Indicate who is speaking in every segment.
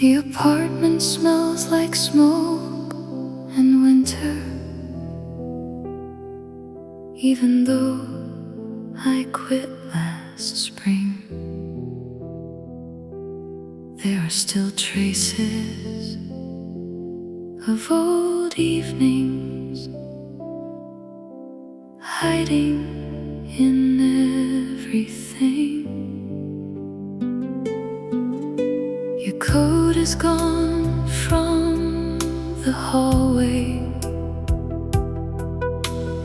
Speaker 1: The apartment smells like smoke and winter, even though I quit last spring. There are still traces of old evenings hiding in everything. Your coat is gone from the hallway,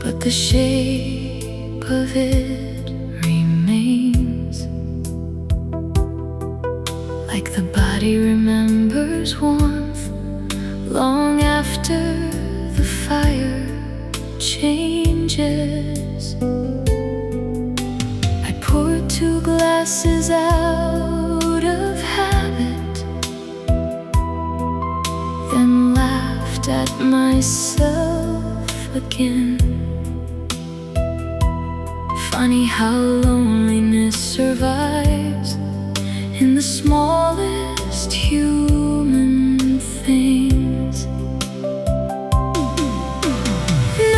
Speaker 1: but the shape of it remains. Like the body remembers warmth long after the fire changes. I poured 2 glasses out of habit, then laughed at myself again. Funny how loneliness survives in the smallest human things.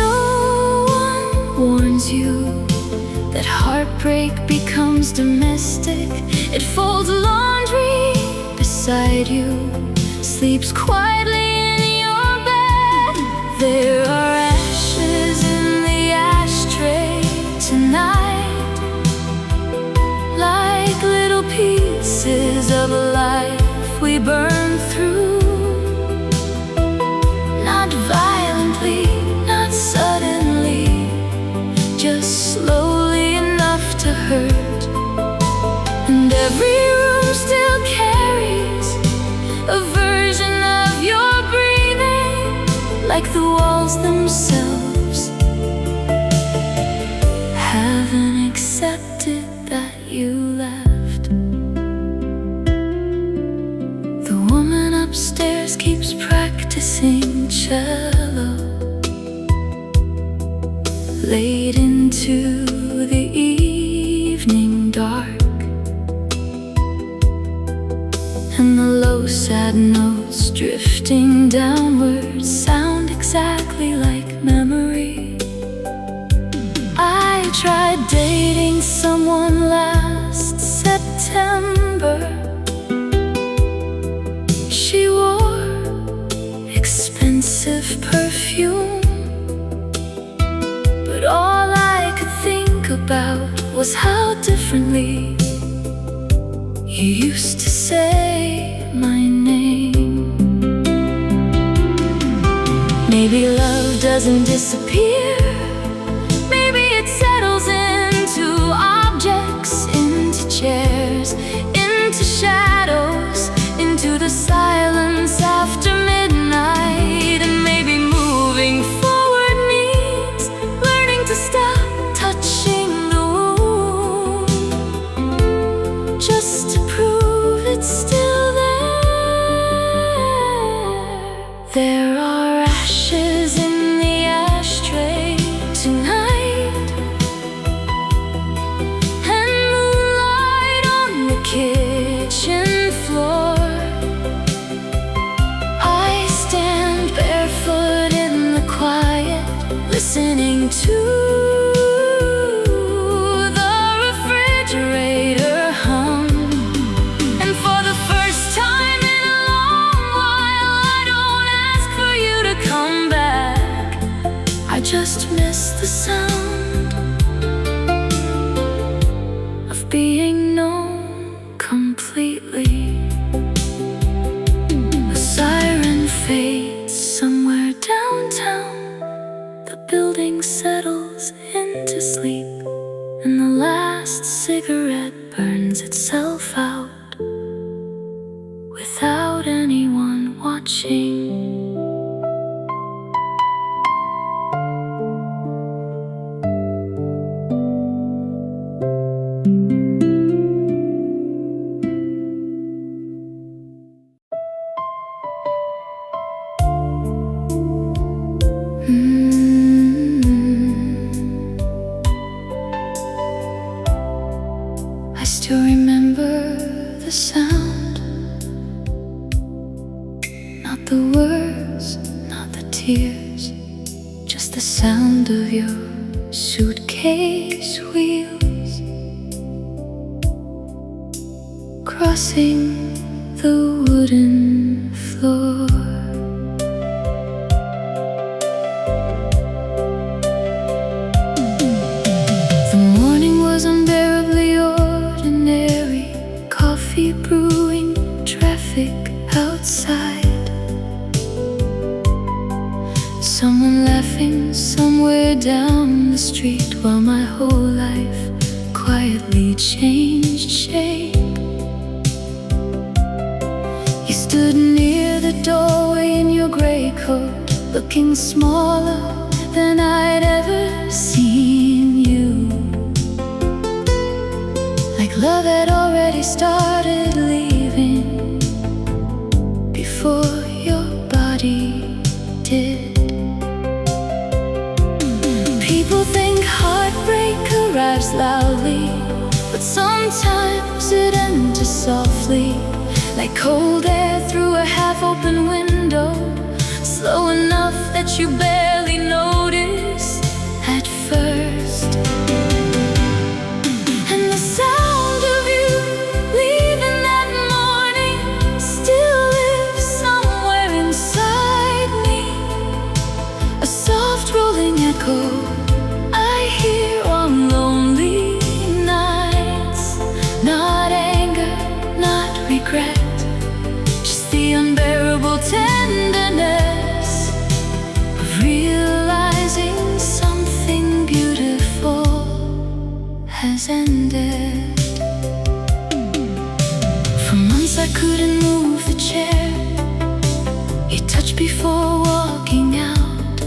Speaker 1: No one warns you that heartbreak becomes domestic. It folds laundry beside you, sleeps quietly in your bed. There are ashes in the ashtray tonight, like little pieces of a life we burn through. Not violently, not suddenly, just slowly enough to hurt. And every room still carries a version of your breathing, like the walls themselves haven't accepted that you left. The woman upstairs keeps practicing cello late into the evening dark, and the low sad notes drifting downward sound exactly like memory. I tried dating someone last September. She wore expensive perfume, but all I could think about was how differently you used to say my name. Maybe love doesn't disappear. Maybe it settles into objects, into chairs, into shadows, into the silence after midnight. And maybe moving forward means learning to stop touching the wound, just to prove it's still there. There are ashes in the ashtray tonight, and moonlight on the kitchen floor. I stand barefoot in the quiet, listening to the refrigerator hum. And for the first time in a long while, I don't ask for you to come back. I just miss the sound of being known completely. A siren fades somewhere downtown, the building settles into sleep, and the last cigarette burns itself out without anyone watching. I still remember sound of your suitcase wheels crossing the wooden floor. The morning was unbearably ordinary, coffee brewing, traffic outside, someone laughing somewhere down the street, while my whole life quietly changed shape. You stood near the doorway in your gray coat, looking smaller than I'd ever seen you, like love had already started leaving before your body did. People think heartbreak arrives loudly, but sometimes it enters softly, like cold air through a half-open window, slow enough that you barely notice at first. And the sound of you leaving that morning still lives somewhere inside me, a soft rolling echo I hear on lonely nights. Not anger, not regret, the unbearable tenderness of realizing something beautiful has ended. For months I couldn't move the chair you touched before walking out,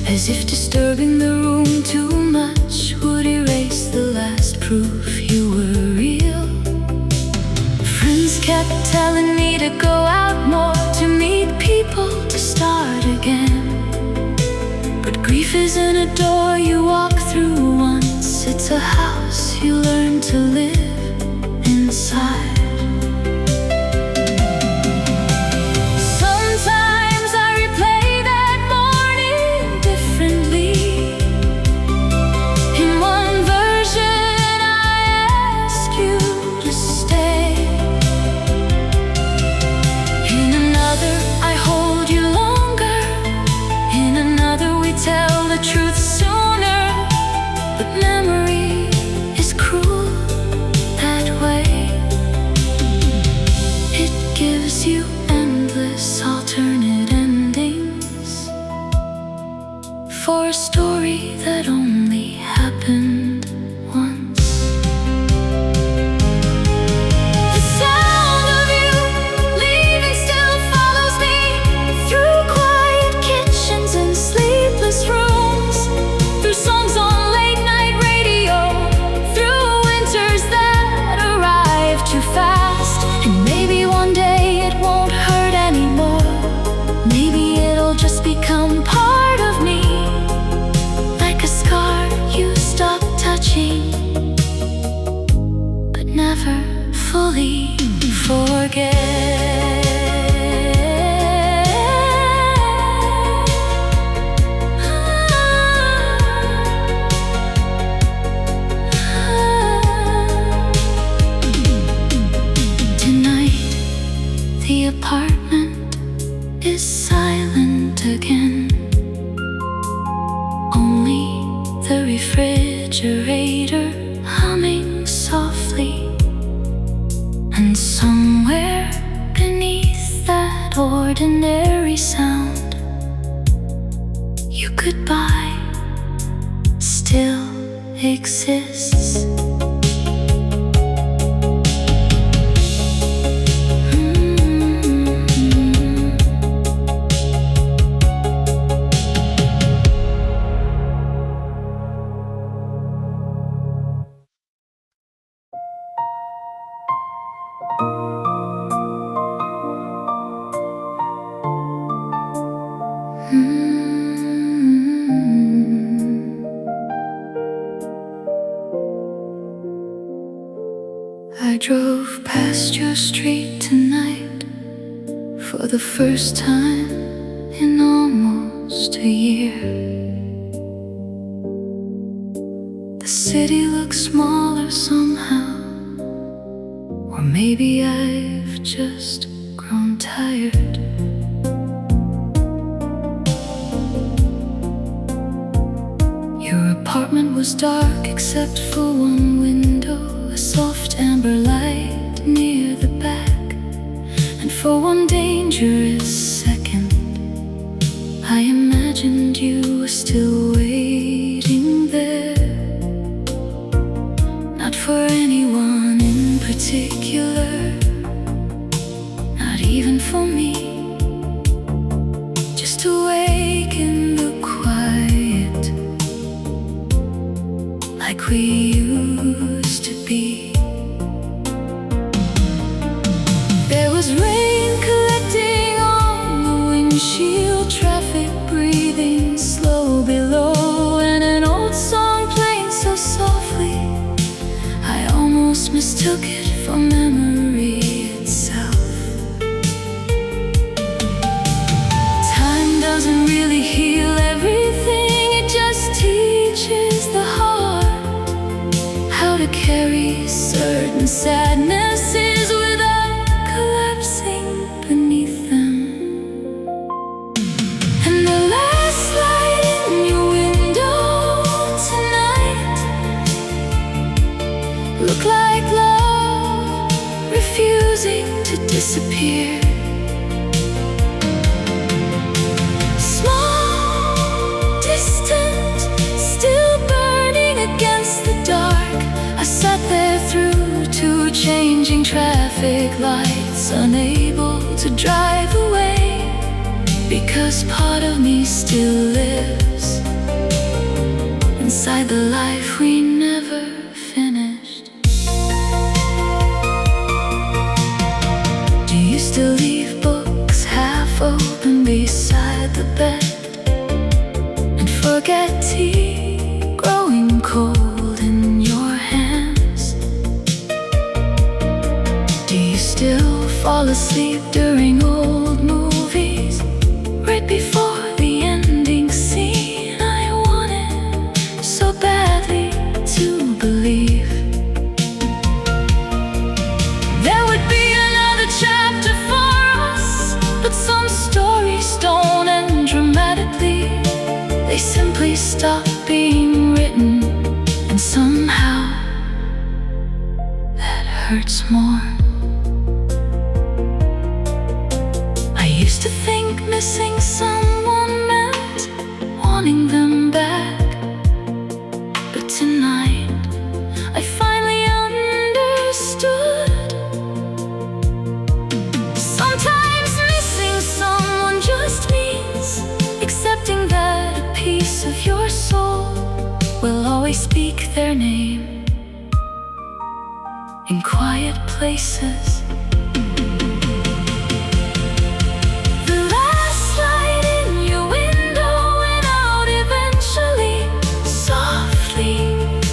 Speaker 1: as if disturbing the room too much would erase the last proof you were real. Friends kept telling me to go out more, to meet people, to start again. But grief isn't a door you walk through once, it's a house you learn to live inside. Sometimes I replay that morning differently. In one version I ask you to stay, in another I hold you longer, in another we tell the truth sooner. But memory is cruel that way. It gives you endless alternate endings for a story that only happened once. The sound of you leaving still follows me through quiet kitchens and sleepless rooms, through songs on late night radio, through winters that arrive too fast. And maybe one day it won't hurt anymore, maybe it'll just become part of me, like a scar you stop touching but never fully forget. Tonight the apartment is silent again, only the refrigerator humming softly. And somewhere beneath that ordinary sound, your goodbye still exists. I drove past your street tonight for the first time in almost a year. city looks smaller somehow. Or maybe I've just grown tired. Your apartment was dark except for one window, a soft amber light near the back. And for one dangerous second, I imagined you were still waiting there. Not for anyone in particular, not even for me, just to wake in the quiet, like we used to be. There was rain collecting on the windshield, traffic breathing slow below, and an old song playing so softly I almost mistook it for memory itself. Time doesn't really heal everything, it just teaches the heart how to carry certain sadnesses without collapsing beneath them. And the last light in your window tonight looked like love refusing to disappear. Small, distant, still burning against the dark. I sat there through two changing traffic lights, unable to drive away, because part of me still lives inside the life we never finished. Do you still leave books half open beside the bed and forget tea growing cold in your hands? Do you still fall asleep during old movies right before the ending scene? I wanted so badly to believe there would be another chapter for us, but some stories don't end dramatically. They simply stop being written, and somehow that hurts more. I used to think missing someone meant wanting them back, but tonight I finally understood. Sometimes missing someone just means accepting that a piece of your soul will always speak their name in quiet places. The last light in your window went out eventually, softly,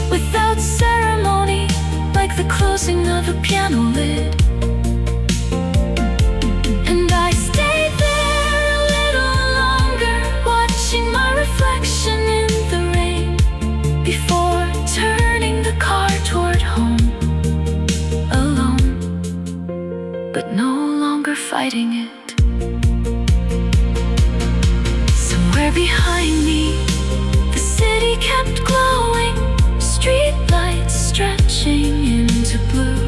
Speaker 1: without ceremony, like the closing of a piano lid. And I stayed there a little longer, watching my reflection in the rain, before turning the car toward home, alone, but no longer fighting it. Somewhere behind me, the city kept glowing, street lights stretching into blue.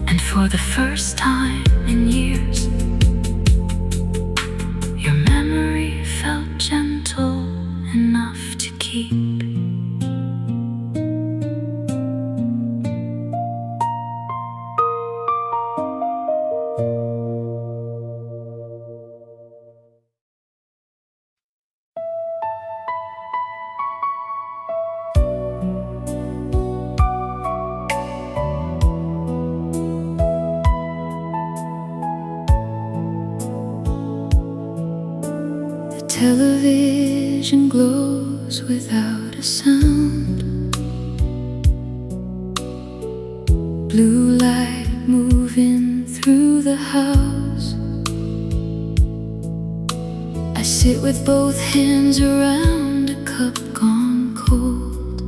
Speaker 1: And for the first time in years, your memory felt gentle enough to keep. Television glows without a sound. Blue light moving through the house. I sit with both hands around a cup gone cold.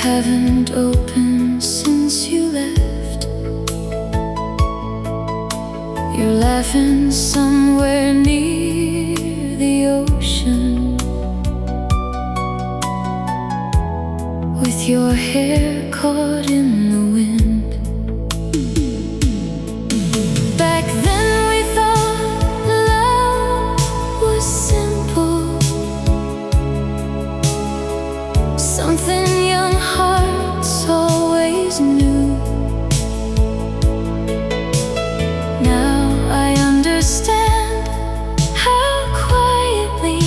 Speaker 1: haven't opened since you left. You're laughing somewhere near the ocean, with your hair caught in the wind. Back then we thought love was simple, something young hearts always knew. Now I understand how quietly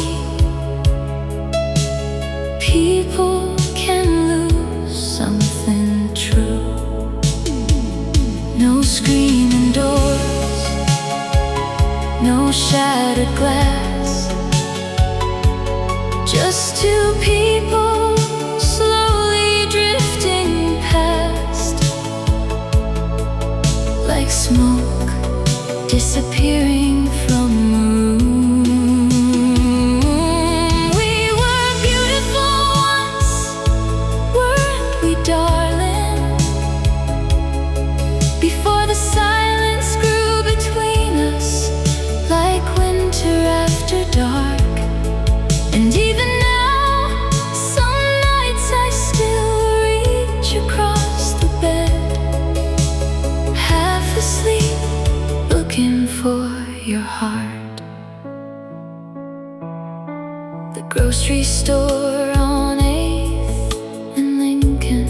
Speaker 1: people can lose something true. No screaming doors, no shattered glass, just two people slowly drifting past, like smoke disappearing from a room. We were beautiful once, weren't we, darling? Before the silence grew between us, like winter after dark. And even now, some nights I still reach across the bed, half asleep, looking for your heart. The grocery store on 8th and Lincoln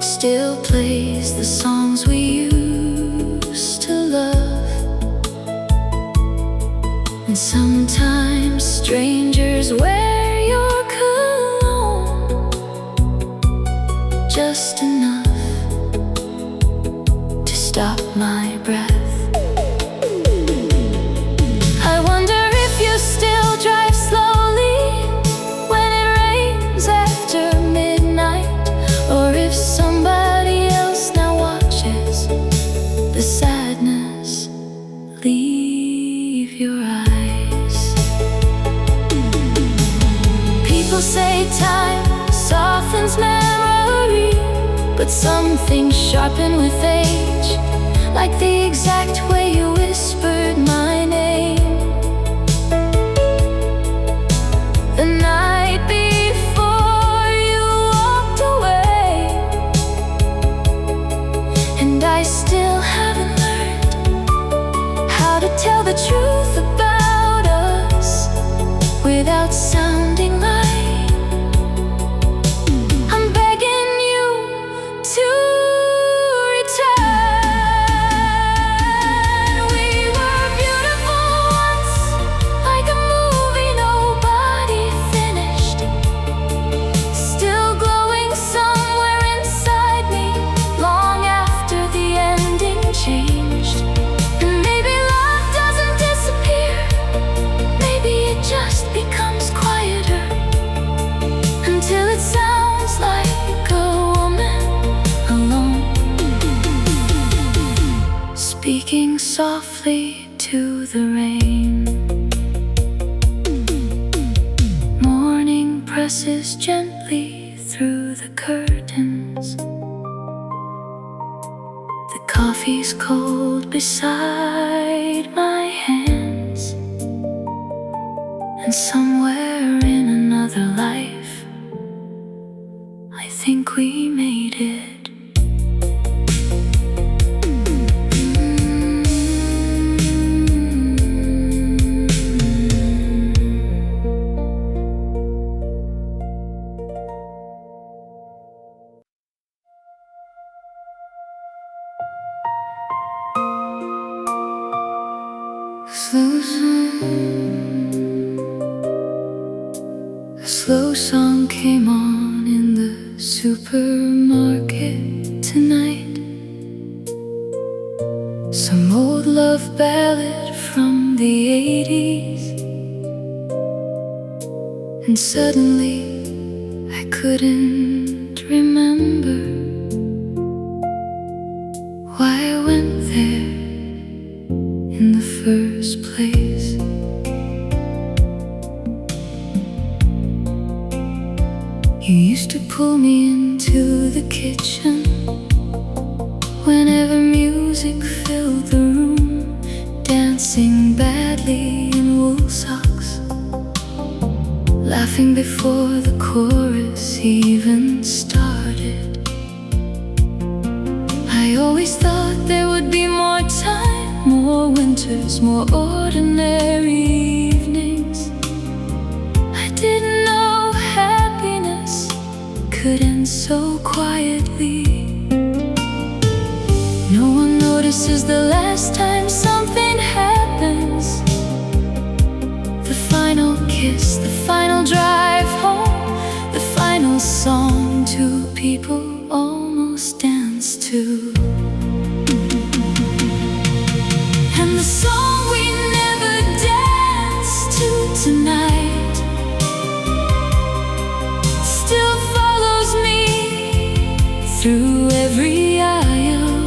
Speaker 1: still plays the songs we used to love. And sometimes strangers wear your cologne, just enough to stop my breath. I wonder if you still drive slowly when it rains after midnight, or if somebody else now watches the sadness leave your eyes. People say time softens memory, but some things sharpen with age, like the exact way you whispered my name the night before you walked away. And I still haven't learned how to tell the truth about us without sounding like I'm begging you to return. We were beautiful once, like a movie nobody finished, still glowing somewhere inside me, long after the ending changed. And maybe love doesn't disappear, maybe it just becomes quieter, until it sounds like a woman alone, speaking softly to the rain. Morning presses gently through the curtains. The coffee's cold beside my hands, and somewhere in another life, I think we made it. A slow song came on in the supermarket tonight, some old love ballad from the 80s. And suddenly I couldn't remember why I went there in the first place. You used to pull me into the kitchen whenever music filled the room, dancing badly in wool socks, laughing before the chorus even started. I always thought there would be more time, more winters, more ordinary evenings. I didn't know happiness could end so quietly. No one notices the last time something happens. The final kiss, the final drive home, the final song two people almost dance to. And the song we never danced to tonight still follows me through every aisle,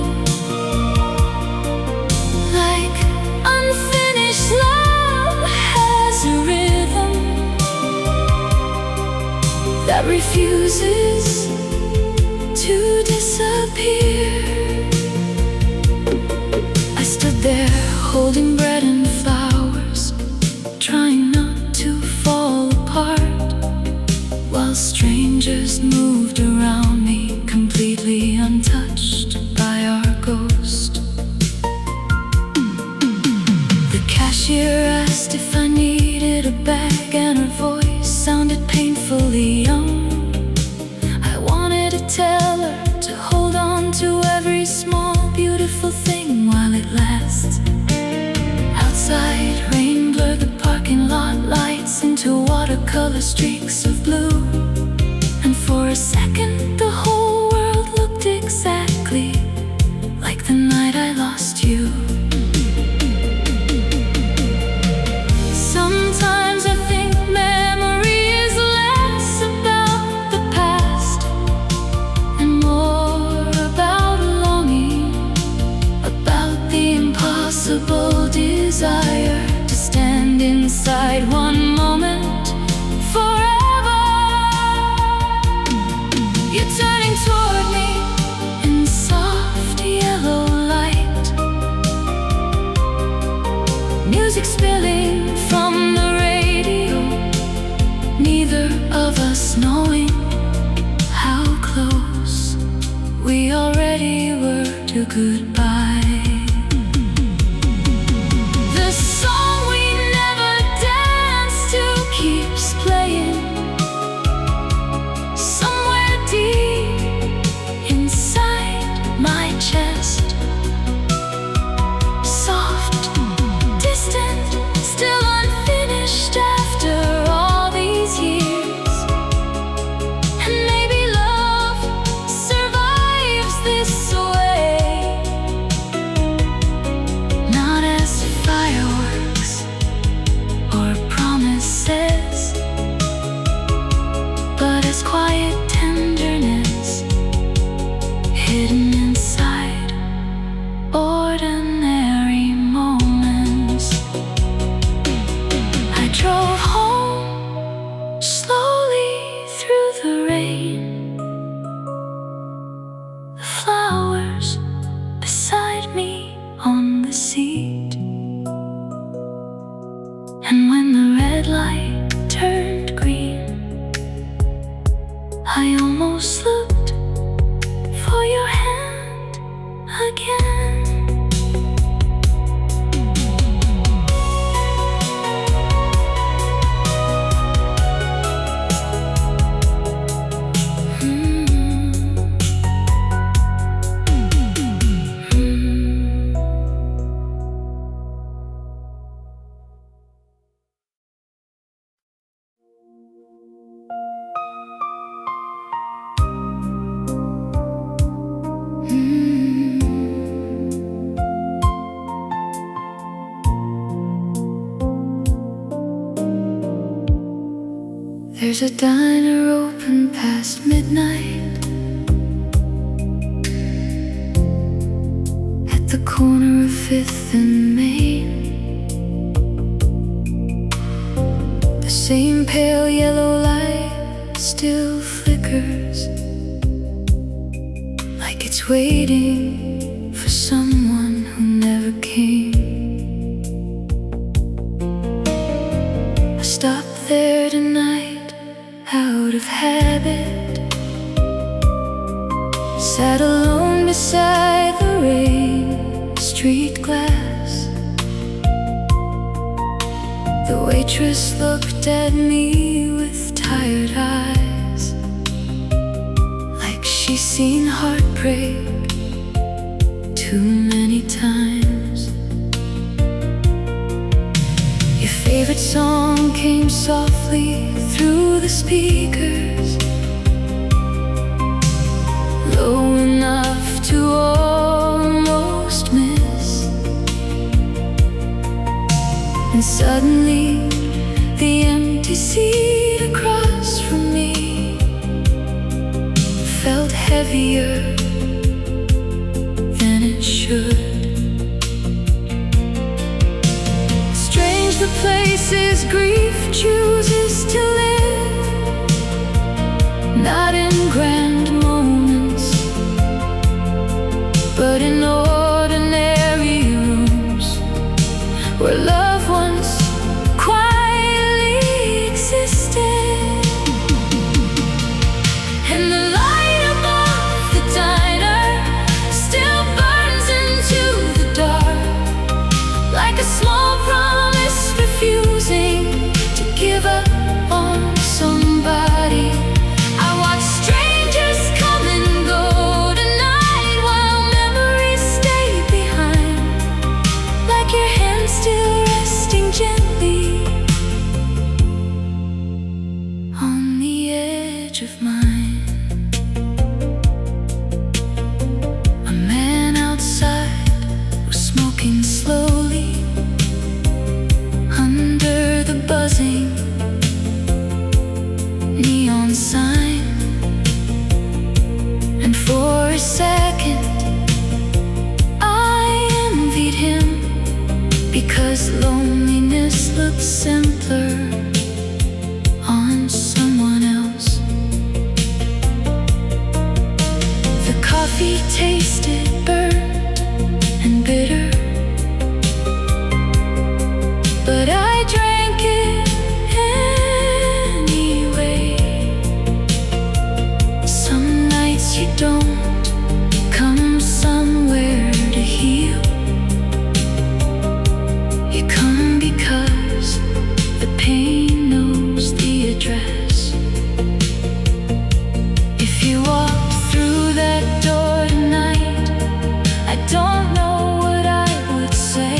Speaker 1: like unfinished love has a rhythm that refuses to disappear. I stood there holding bread and flowers, trying not to fall apart, while strangers moved around me, completely untouched by our ghost. The cashier asked if I needed a bag, and her voice sounded painfully young. I wanted to tell her to hold on to every small, beautiful thing while it lasts. Outside, rain blurred the parking lot lights into watercolor streaks of blue, and for a second the whole world looked exactly like the night I lost you. Sometimes I think memory is less about the past and more about longing, about the impossible desire to stand inside one moment forever. You're turning toward me in soft yellow light, music spilling from the radio, neither of us knowing how close we already were to goodbye. The song we never danced to keeps playing somewhere deep inside my chest. Soft, distant, still unfinished after all these years. And maybe love survives this way, not as fireworks or promises, but as quiet tenderness hidden inside ordinary moments. I drove home slowly through the rain, the flowers beside me on the seat, and when the red light turned green, I almost looked for your hand again. There's a diner open past midnight at the corner of 5th and Main. The same pale yellow lights still flickers like it's waiting for someone who never came. I stopped there tonight out of habit, sat alone beside the rain, street glass. The waitress looked at me with tired eyes, like she's seen heartbreak too many times. Your favorite song came softly through the speakers, low enough to almost miss. And suddenly the empty seat across from me felt heavier than it should. Strange the places grief chooses to live, not in grand moments, but in ordinary rooms where loved ones quietly existed. And the light above the diner still burns into the dark, like a small promise refusing to give up on somebody. I watch strangers come and go tonight while memories stay behind, like your hand still resting gently on the edge of mine. A man outside was smoking slowly under the buzzing neon sign. And for a second I envied him, because loneliness looks simpler on someone else. The coffee tasted burnt and bitter, but I drank it anyway. Some nights you don't come somewhere to heal, you come because the pain knows the address. If you walk through that door tonight, I don't know what I would say.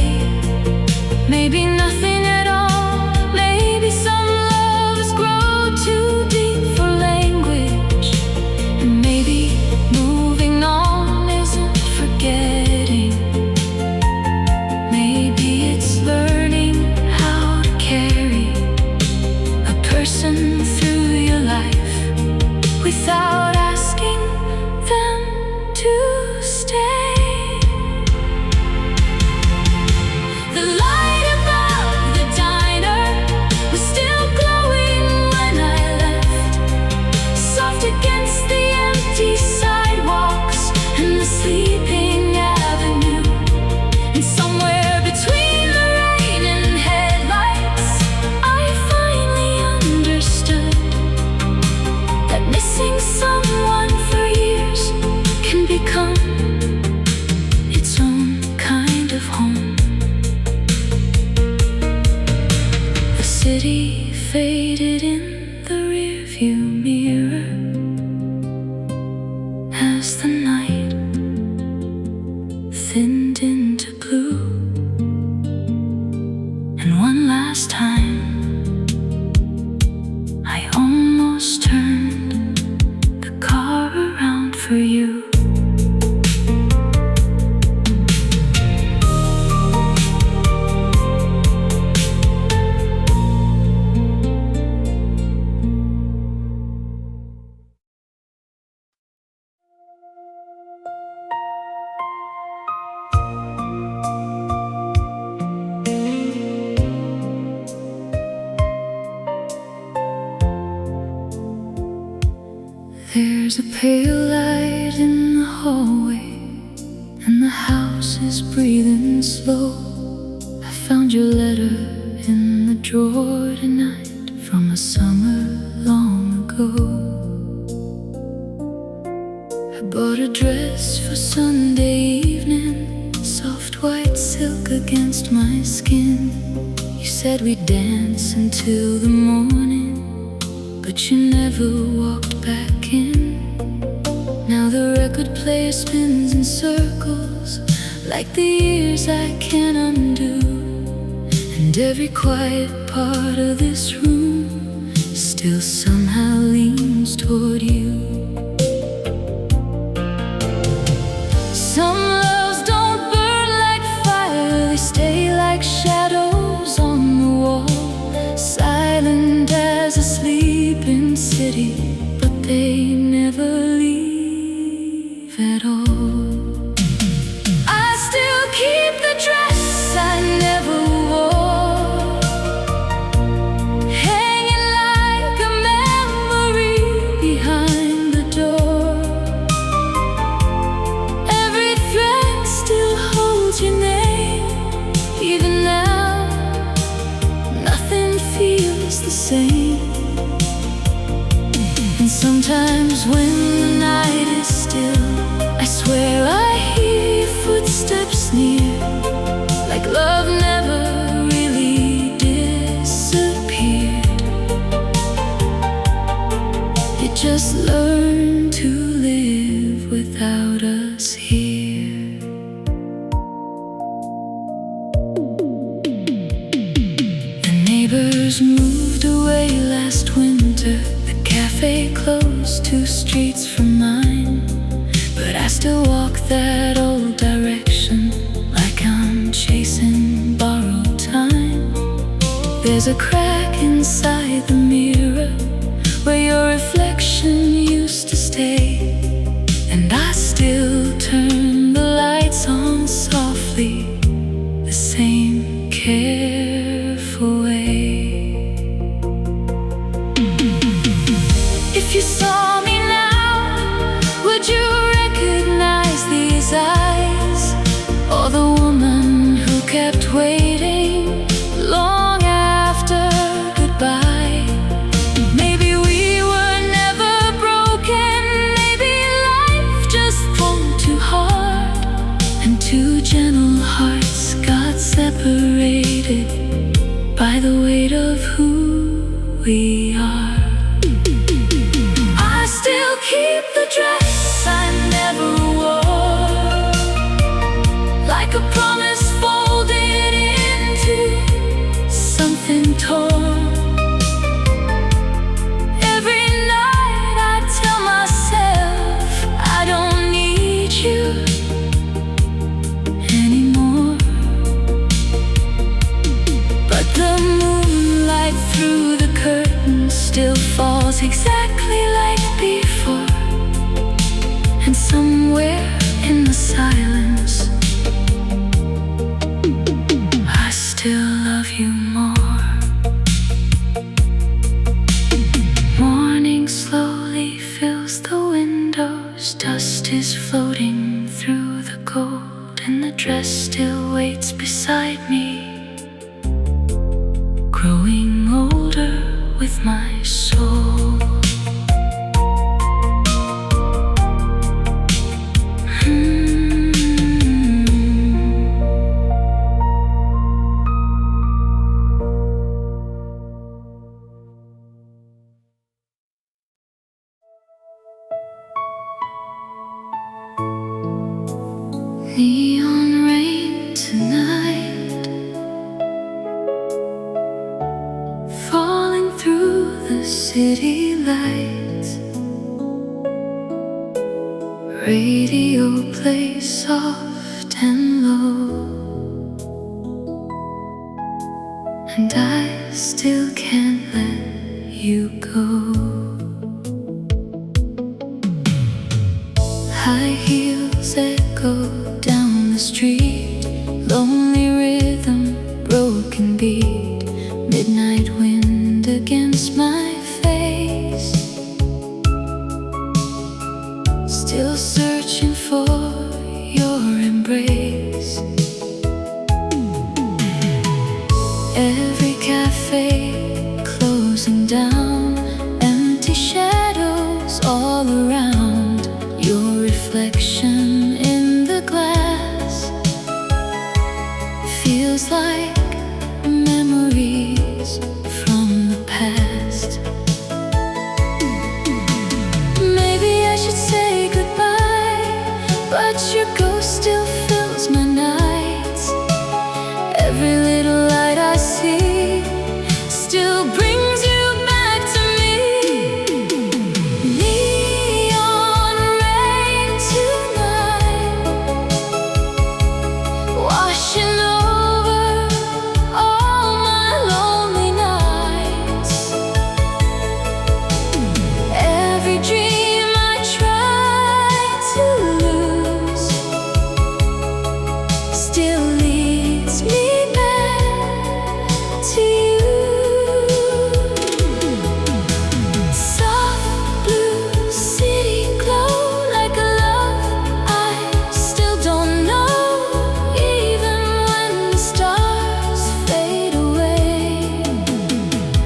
Speaker 1: Maybe nothing at all. Maybe some loves grow too deep for language. And maybe moving on isn't forgetting. Maybe it's learning how to carry a person through your life without asking them to stay. The light above the diner was still glowing when I left, soft against the empty sidewalks and the sleeping avenue. And somewhere between the rain and headlights, I finally understood that missing someone for years can become its own kind of home. The city faded in the rearview mirror as the night thinned into blue. And one last time I almost turned the car around for you. There's a pale light in the hallway, and the house is breathing slow. I found your letter in the drawer tonight, from a summer long ago. I bought a dress for Sunday evening, soft white silk against my skin. You said we'd dance until the morning, but you never walked back in. Now the record player spins in circles, like the years I can't undo. And every quiet part of this room still somehow leans toward you. Some loves don't burn like fire, they stay like shadows on the wall, silent as a sleeping city, but they never leave at all. I still keep the dress I never wore, hanging like a memory behind the door. Every thread still holds your name, even now nothing feels the same. And sometimes when the night is still, I swear I hear footsteps near, like love never really disappeared. It just learned to live without us here. The neighbors moved away last winter, the cafe closed 2 streets from mine, but I still walk that old direction, like I'm chasing borrowed time. There's a crack inside the mirror where your reflection used to stay, and I still turn the lights on softly, the same careful way. If you saw me now, would you recognize these eyes, or the woman who kept waiting long after goodbye? Maybe we were never broken, maybe life just pulled too hard, and 2 gentle hearts got separated by the weight of who we are. I still keep the dress I never wore, like a promise folded into something torn. Every night I tell myself I don't need you anymore, but the moonlight through the curtains still falls exactly like before. And somewhere in the silence, I still love you more. Morning slowly fills the windows, dust is floating through the gold, and the dress still waits beside me, growing older with my soul. Neon rain tonight, falling through the city lights. Radio plays soft and low, and I still can't let you go. High heels echo down the street, lonely rhythm, broken beat, midnight wind against my face. closing down, empty shadows all around. Your reflection in the glass feels like memories from the past. Maybe I should say goodbye, but your ghost still fills my nights. Every little light I see still brings you back to me. Neon rain tonight, washing over all my lonely nights. Every dream I try to lose still leads me back to you. Soft blue city glow like a love I still don't know. Even when the stars fade away,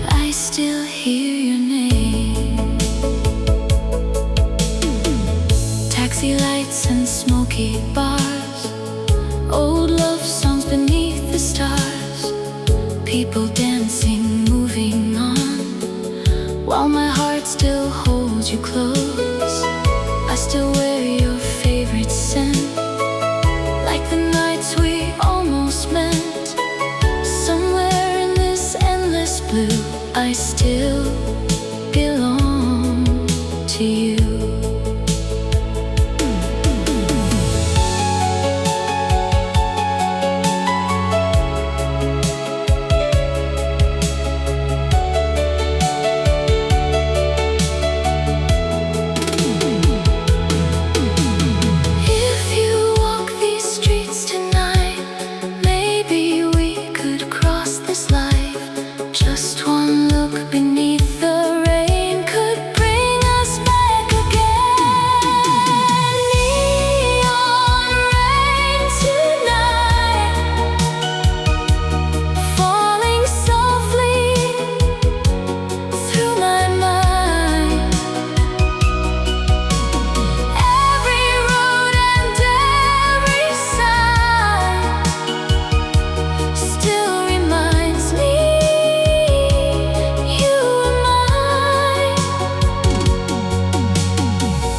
Speaker 1: I still hear your name. Taxi lights and smoky bars, old love songs beneath the stars, people dancing, moving on, while my heart still holds you close. I still wear your favorite scent, like the nights we almost met. Somewhere in this endless blue, I still belong to you. If you walk these streets tonight, maybe we could cross this life. Just one look beneath the rain could bring us back again. Neon rain tonight, falling softly through my mind. Every road and every sign still reminds me you are mine.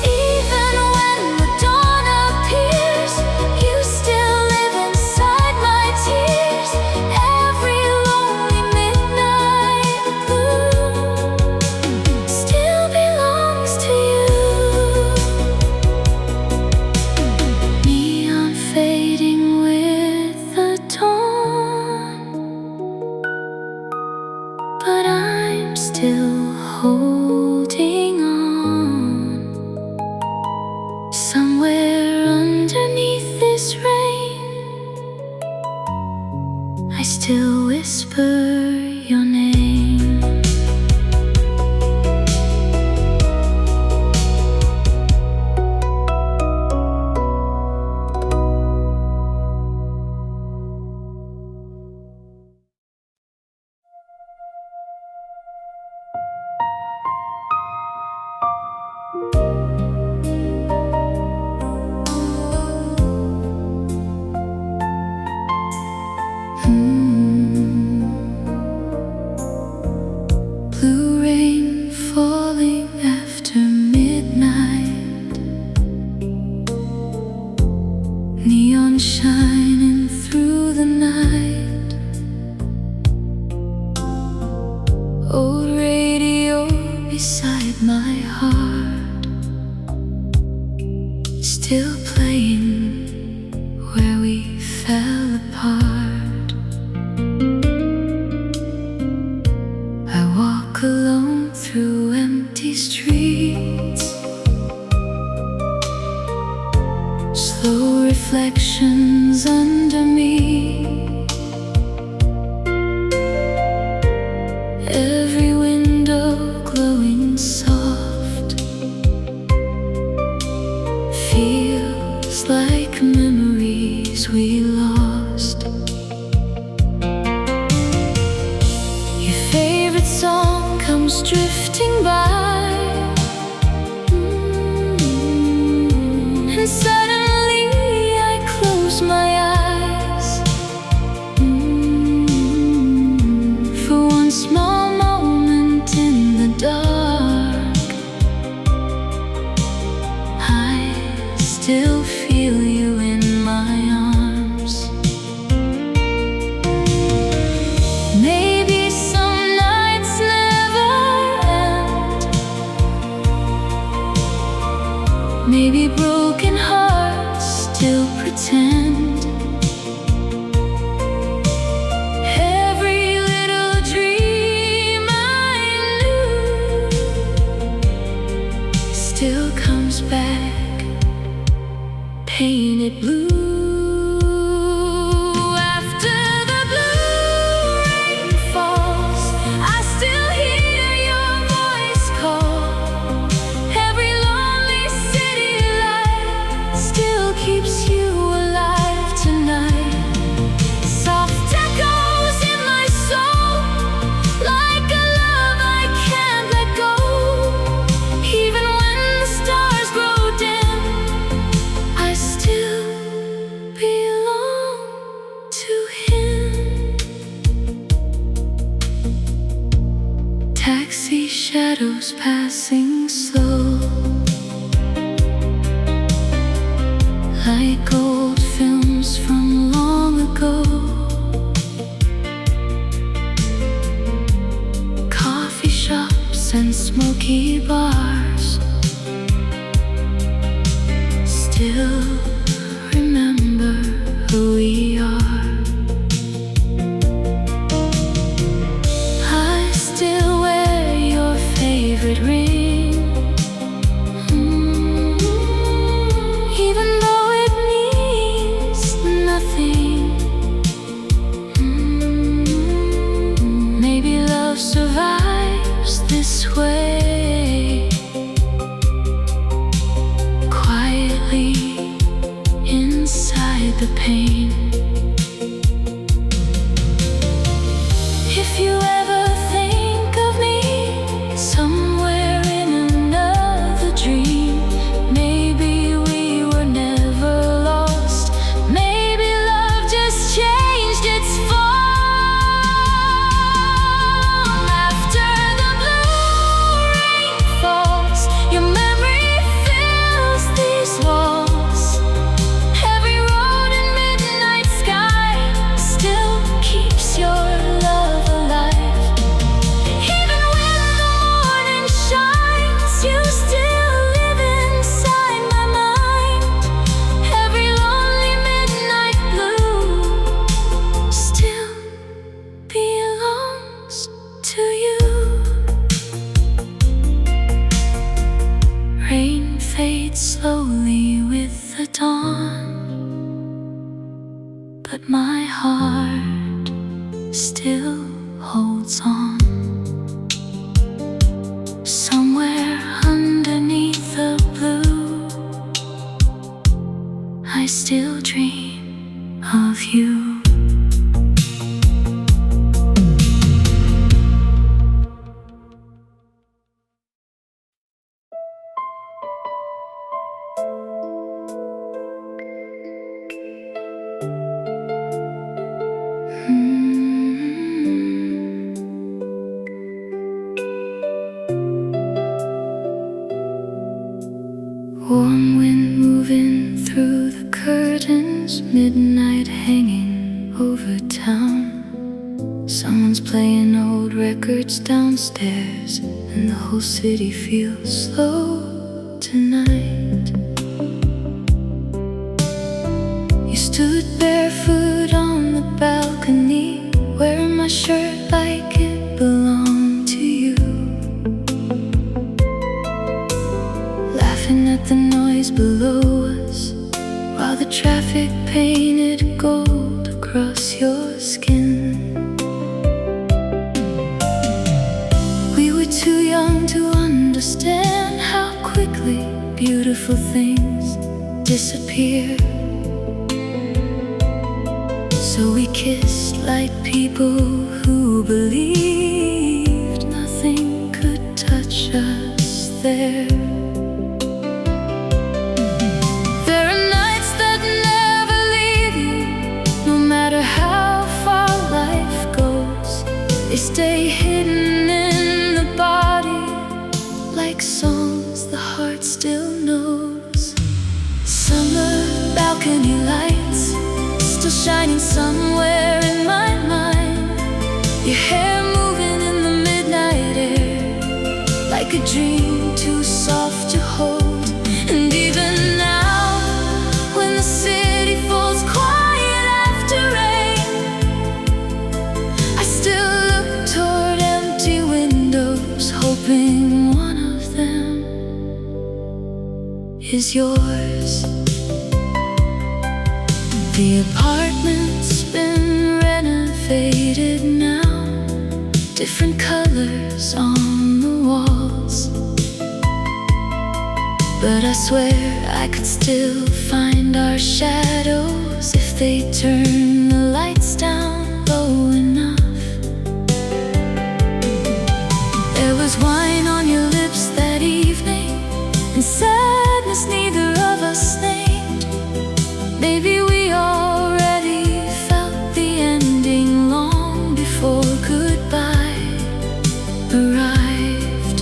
Speaker 1: Even when the dawn appears, you still live inside my tears. Every lonely midnight blue still belongs to you. Neon fading with the dawn, but I'm still holding on. Somewhere underneath this rain, I still whisper your name. Blue rain falling after midnight, neon shining through the night. Old radio beside my heart, still playing where we fell apart. I walk alone through empty streets, slow reflections under me. Every window glowing soft feels like memories we lost. Your favorite song comes comes drifting by, and suddenly I close my eyes. For one small moment in the dark, I still feel you in my arms. Maybe some nights never end. Maybe broken hearts still pretend. Every little dream I knew still comes back, painted blue. After the blue rain falls, I still hear your voice call. Every lonely city light still keeps you alive tonight. Soft echoes in my soul, like a love I can't let go. Even when the stars grow dim, I still belong to him. Taxi shadows passing slow, like old films from long ago. Coffee shops and smoky bars still remember who we are. I still wear your favorite ring, even though it means nothing. Maybe love survives this way, quietly inside the pain. If you ever think of me somewhere in another dream, maybe we were never lost. Maybe love just changed its form. After the blue rain falls, your memory fills these walls. Every road and midnight sky still keeps your love alive. Even when the morning shines, you still live inside my mind. Every lonely midnight blue still belongs to you. Rain fades slowly with the dawn, but my heart still holds on. Somewhere underneath the blue, I still dream of you. Warm wind moving through the curtains, midnight hanging over town. Someone's playing old records downstairs, and the whole city feels slow tonight. You stood barefoot on the balcony, wearing my shirt like it belonged to you, laughing at the noise below us, while the traffic painted gold across your skin. We were too young to understand how quickly beautiful things disappear. So we kissed like people who believed nothing could there. There are nights that never leave you, no matter how far life goes. They stay hidden in the body, like songs the heart still knows. Summer balcony lights, still shining somewhere in my mind. Your hair moving in the midnight air, like a dream too soft to hold. And even now, when the city falls quiet after rain, I still look toward empty windows, hoping one of them is yours. The apartment's been renovated now, different colors on the walls, but I swear I could still find our shadows if they turn the lights down low enough. There was wine on your lips that evening, and sadness neither of us named. Maybe we already felt the ending long before goodbye arrived.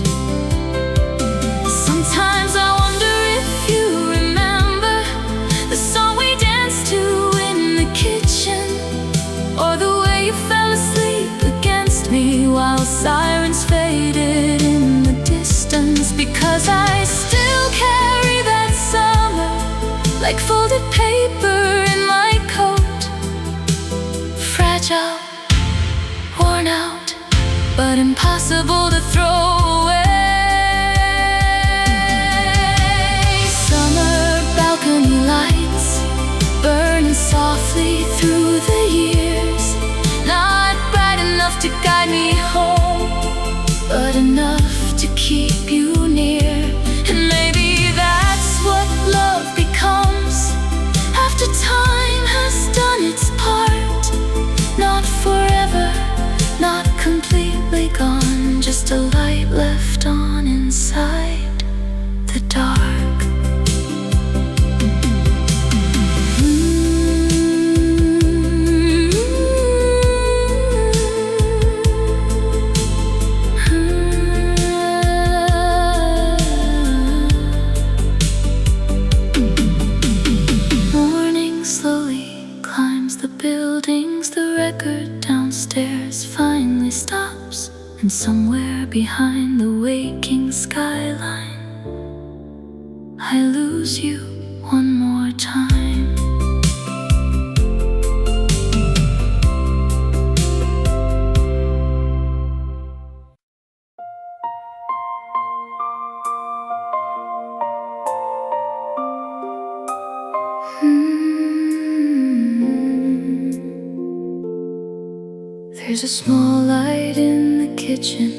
Speaker 1: Sometimes I wonder if you remember the song we danced to in the kitchen, or the way you fell asleep against me while sirens faded in the distance. Because I still carry that summer like folded paper in my coat, fragile, worn out, but impossible to throw away. Summer balcony lights burning softly through the years, not bright enough to guide me home, but enough to keep you near. And maybe that's what love becomes after time has done its part. Not forever, not completely gone, just a light left on inside the dark. Morning slowly climbs the buildings, the record downstairs finally stops, and somewhere behind the waking skyline, I lose you one more time. There's a small light in the kitchen,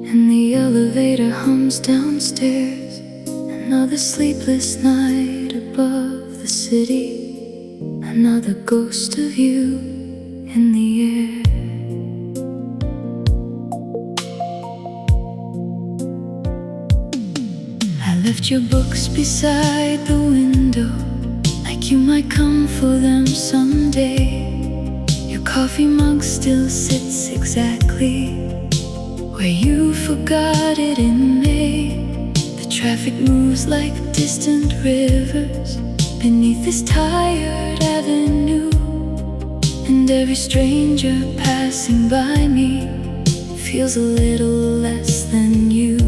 Speaker 1: and the elevator hums downstairs. Another sleepless night above the city, another ghost of you in the air. I left your books beside the window, like you might come for them someday. Your coffee mug still sits exactly where you forgot it in May. The traffic moves like distant rivers beneath this tired avenue, and every stranger passing by me feels a little less than you.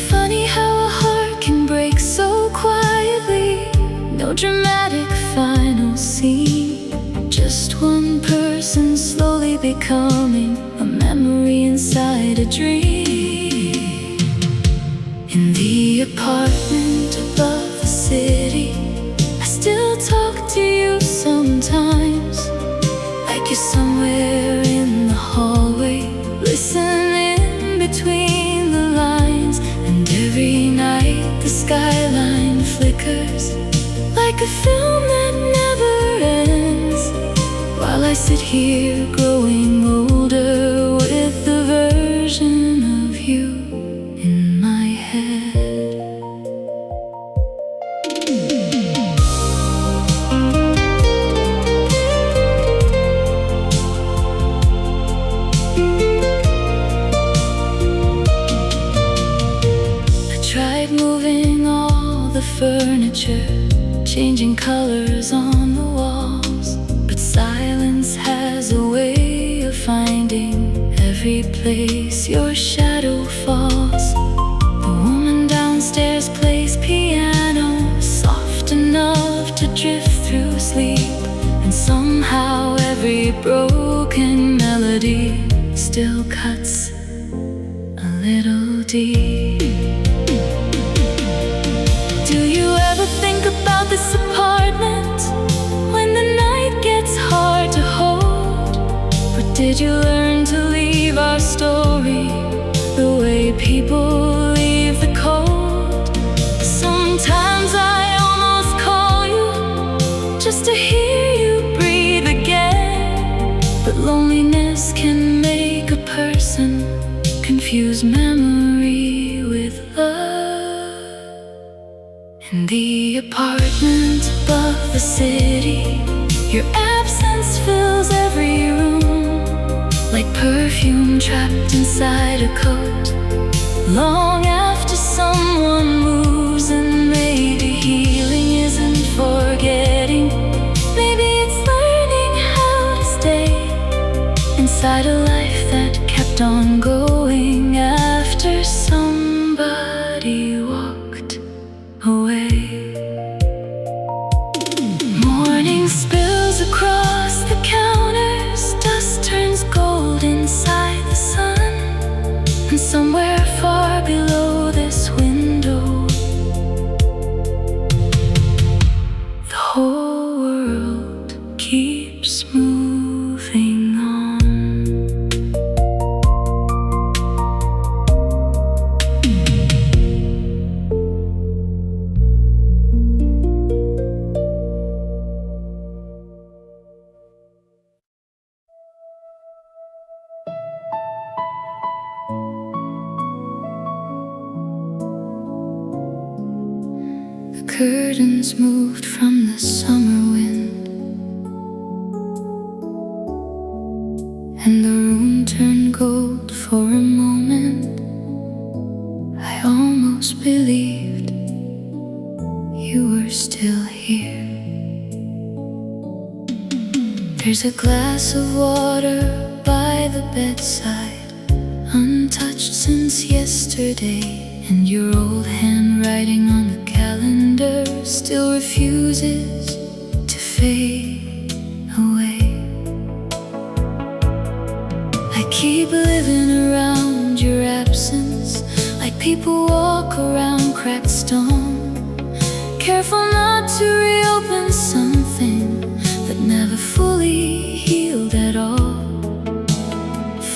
Speaker 1: Funny how a heart can break so quietly, no dramatic final scene, just one person slowly becoming a memory inside a dream. In the apartment above the city, I still talk to you sometimes, like you're somewhere in the hallway, listening between the lines. And every night the skyline flickers like a film that never ends, while I sit here growing older with the version of you in I tried moving all the furniture, changing colors on the walls, but silence has a way of finding every place your shadow falls. The woman downstairs plays piano, soft enough to drift through sleep, and somehow every broken melody still cuts a little deep. Do you ever think about this apartment when the night gets hard to hold? Or did you learn to leave our story the way people leave the cold? Sometimes I almost call you just to hear you breathe again, but loneliness can make a person confuse memory with love. In the apartment above the city, your absence fills every room, like perfume trapped inside a coat. Long after someone moves, and maybe healing isn't forgetting. Maybe it's learning how to stay inside a life that kept on going after somebody walked away. Morning spills across the counters, dust turns gold inside the sun, and somewhere far below this window, the whole world keeps moving on. The curtains moved from the summer wind, and the room turned gold for a moment. I almost believed you were still here. There's a glass of water by the bedside, untouched since yesterday, and your old handwriting on the calendar still refuses to fade away. I keep living around your absence, like people walk around cracked stone, careful not to reopen something that never fully healed at all.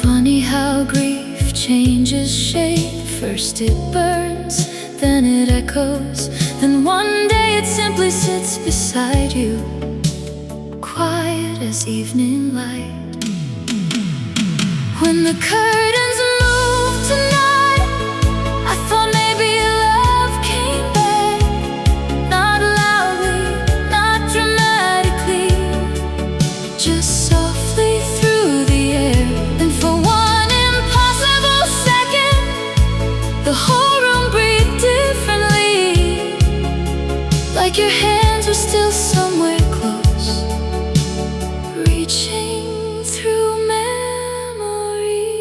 Speaker 1: Funny how grief changes shape. First it burns, then it echoes, then one day it simply sits beside you, quiet as evening light. When the curtains moved tonight, I thought maybe love came back, not loudly, not dramatically, just softly through the air. And for one impossible second, the whole room breathed differently, like your hands were still somewhere close, reaching through memory.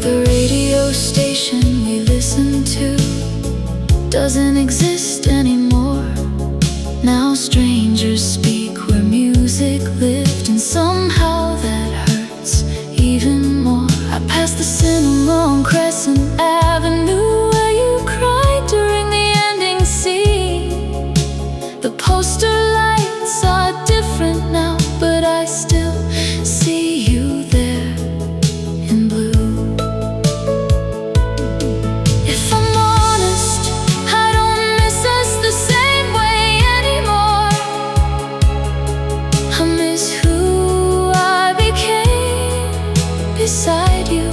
Speaker 1: The radio station we listened to doesn't exist anymore. Now strangers speak where music lived, and somehow that hurts even more. I passed the cinema on Crescent Avenue, where you cried during the ending scene. The poster lights are different now, but I still see you there in blue. If I'm honest, I don't miss us the same way anymore. I miss who I became beside you.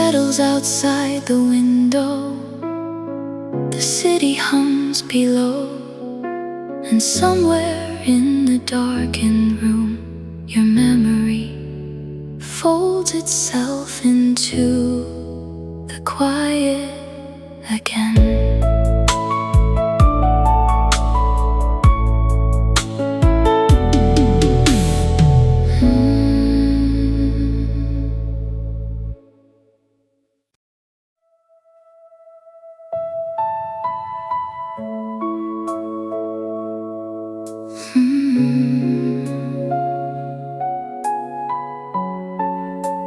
Speaker 1: settles outside the window. The city hums below, and somewhere in the darkened room, your memory folds itself into the quiet again.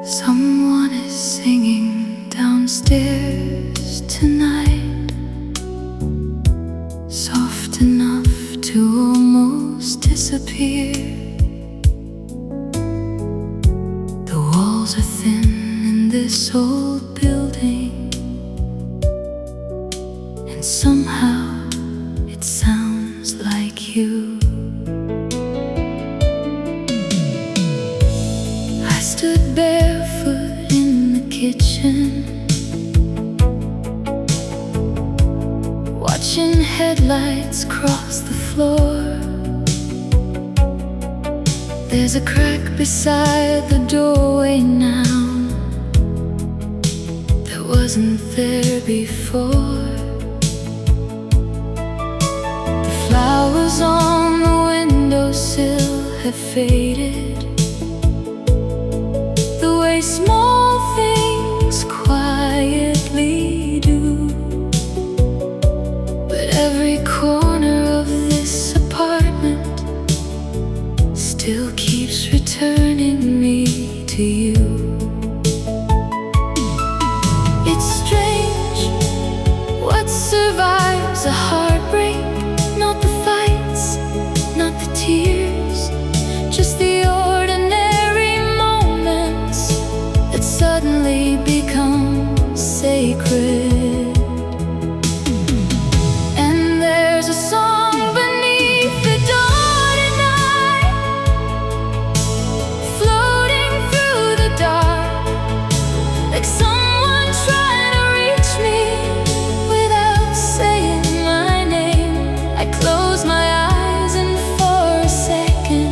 Speaker 1: Someone is singing downstairs tonight, soft enough to almost disappear. The walls are thin in this old building, and somehow it sounds like you. I stood barefoot in the kitchen, watching headlights cross the floor. There's a crack beside the doorway now that wasn't there before. The flowers on the windowsill have faded, the way small things quietly do. But every corner of this apartment still keeps returning me to you. It's strange what survives a heartbreak. Not the fights, not the tears, just the ordinary moments that suddenly become sacred. And there's a song beneath the dawn at night, floating through the dark, like someone trying to reach me without saying my name. I close my eyes and for a second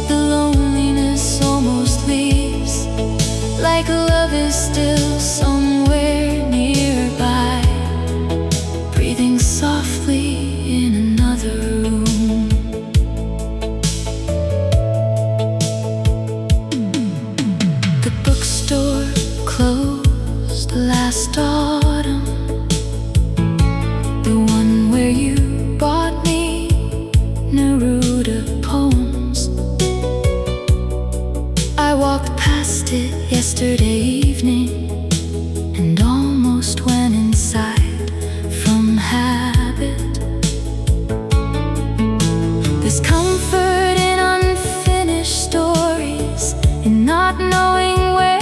Speaker 1: the loneliness almost leaves, like love is still somewhere nearby, breathing softly in another room. The bookstore closed last autumn, the one where you bought me Neruda poems. I walked past it yesterday evening and almost went inside from habit. There's comfort in unfinished stories, in not knowing where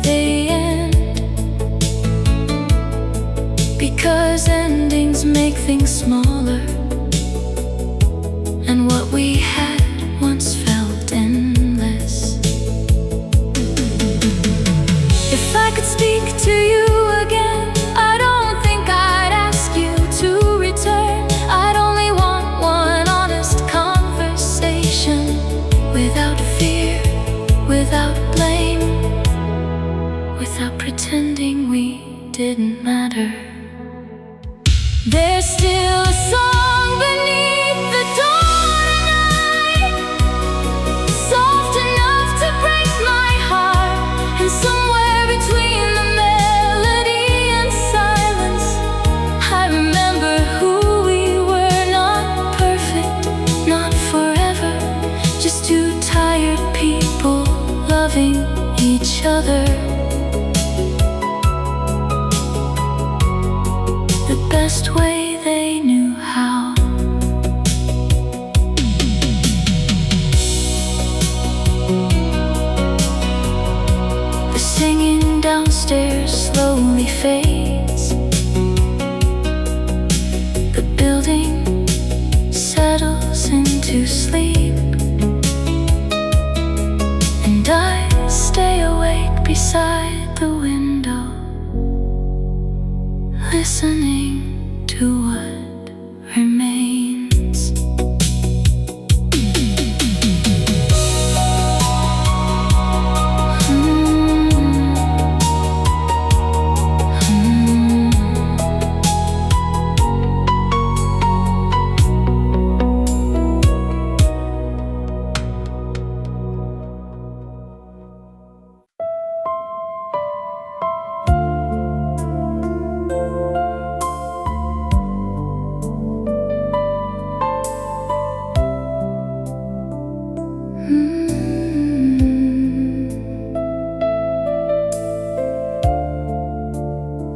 Speaker 1: they end, because endings make things smaller, and what we had once felt endless. If I could speak to you again, I don't think I'd ask you to return. I'd only want one honest conversation, without fear, without blame, without pretending we didn't matter. There's still a song beneath the dawn at night, soft enough to break my heart. And somewhere between the melody and silence, I remember who we were. Not perfect, not forever, just two tired people loving each other the best way they knew how. listening to what remains.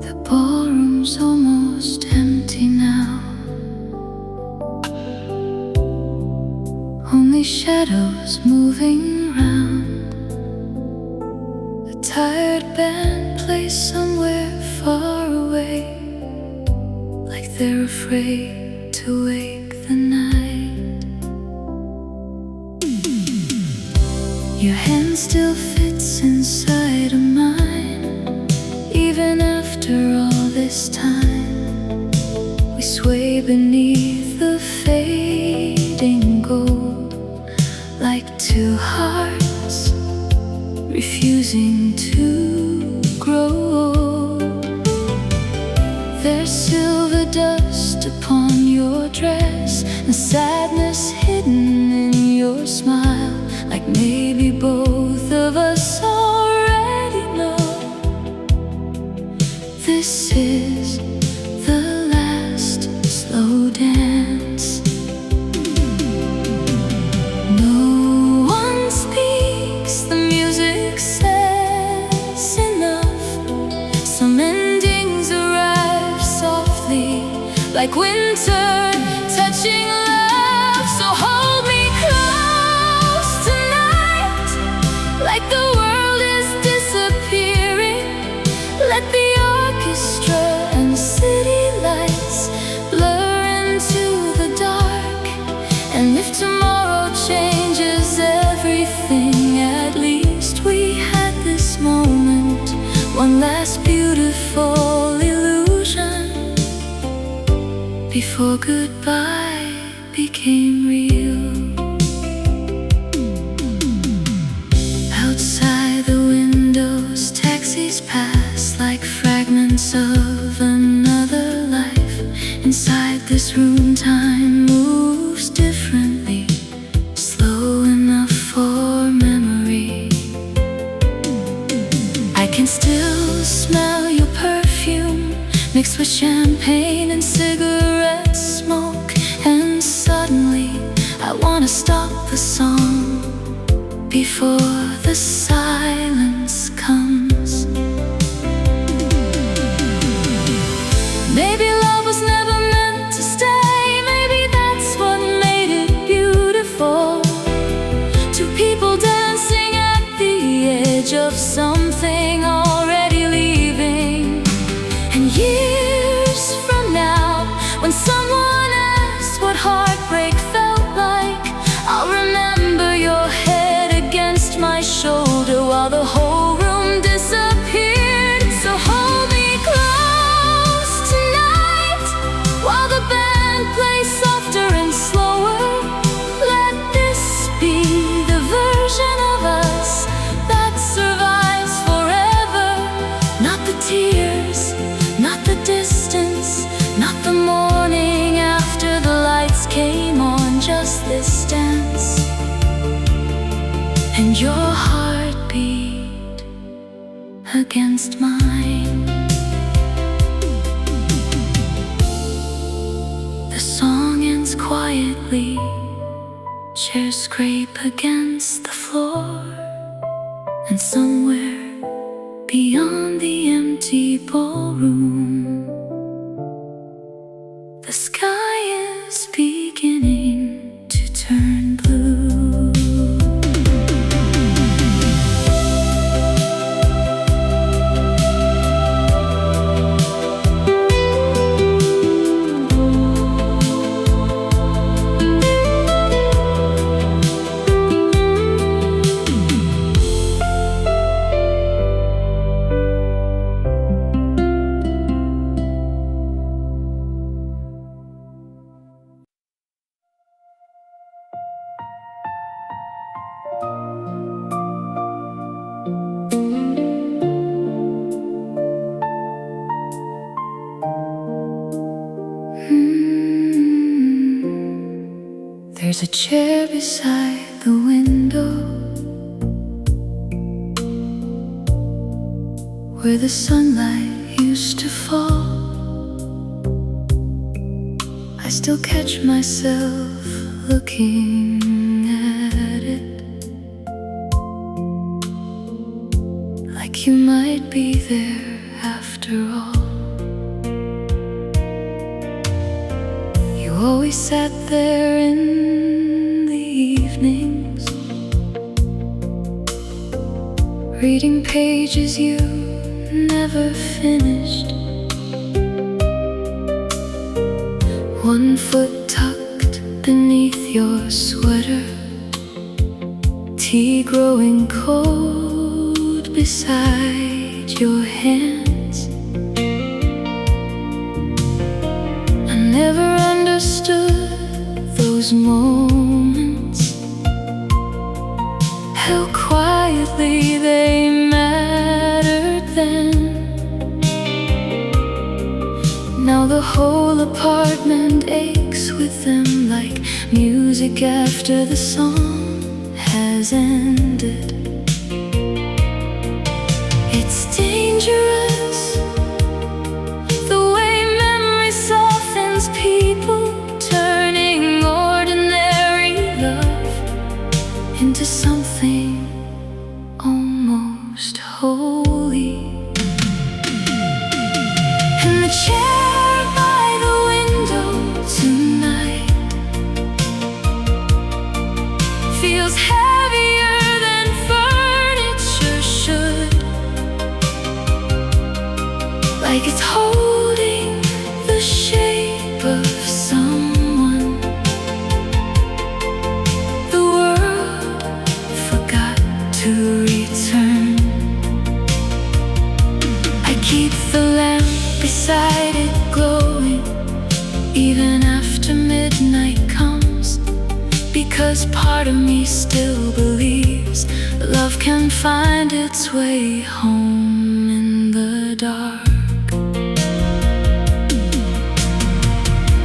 Speaker 1: The ballroom's almost empty now. Only shadows moving round. A tired band plays somewhere far away, like they're afraid to wake the night. Your hand still fits inside of mine, even after all this time. We sway beneath the fading gold, like two hearts refusing to grow old. There's silver dust upon your dress, and sadness hidden in your smile, like maybe both of us already know this is the last slow dance. No one speaks, the music says enough. Some endings arrive softly, like winter touching love. So hold me close tonight, like the world is disappearing. Let the orchestra and city lights blur into the dark. And if tomorrow changes everything, at least we had this moment, one last beautiful illusion, before goodbye became real. Outside the windows, taxis pass like fragments of another life. Inside this room, time moves differently, slow enough for memory. I can still smell your perfume, mixed with champagne and cigarette smoke. And suddenly I wanna stop the song before the silence comes. Maybe love was never meant to stay. Maybe that's what made it beautiful. Two people dancing at the edge of something already leaving. And years from now, when someone asks what heartbreak felt like, I'll remember your head against my shoulder while the whole room disappeared. So hold me close tonight, while the band plays softer and slower. Let this be the version of us that survives forever. Not the tears, not the distance, not the morning after the lights came on, just this dance and your heartbeat against mine. The song ends quietly, chairs scrape against the floor, and somewhere beyond the empty ballroom, the sky is beginning to turn blue. There's a chair beside the window where the sunlight used to fall. I still catch myself looking at it, like you might be there after all. You always sat there in the evenings, reading pages you never finished. One foot tucked beneath your sweater, tea growing cold beside your hands. I never understood those moments, how quietly they mattered then. Now the whole apartment aches with them, like music after the song has ended. It's dangerous, the way memory softens people, turning ordinary love into something almost holy. And the chair by the window tonight feels heavier than furniture should, like it's holding the shape of someone the world forgot to return. I keep the lamp beside it glowing, even after midnight comes, because part of me still believes love can find its way home in the dark.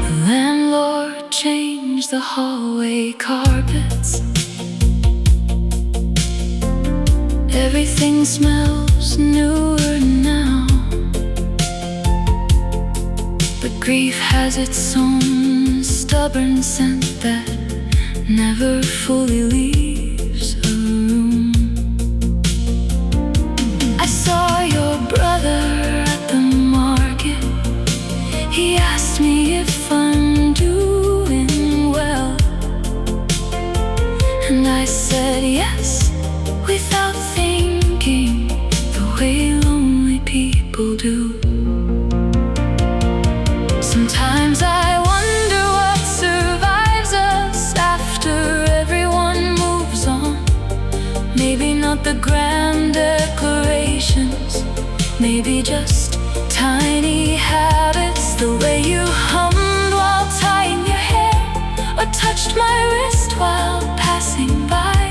Speaker 1: The landlord changed the hallway carpets. Everything smells newer now, but grief has its own stubborn scent that never fully leaves a room. I saw your brother at the market. He asked me if I'm doing well, and I said yes, without thinking, the way lonely people do. Sometimes I wonder what survives us after everyone moves on. Maybe not the grand declarations, maybe just tiny habits. The way you hummed while tying your hair, or touched my wrist while passing by.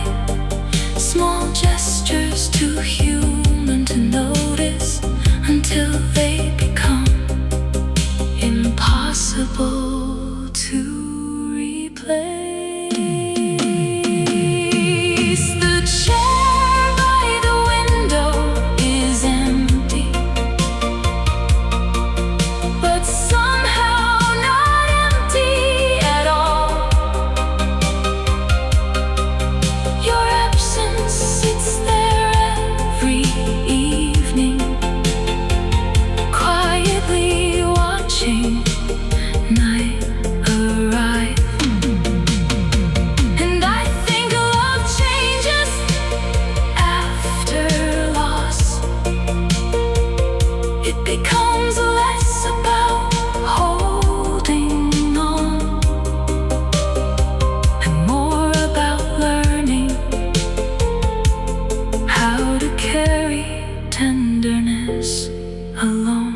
Speaker 1: Small gestures too human to notice until they become impossible to replace. The chair by the window is empty, but somehow not empty at all. Your absence sits there every evening, quietly watching night arrive. And I think love changes after loss. It becomes less about holding on and more about learning how to carry tenderness alone.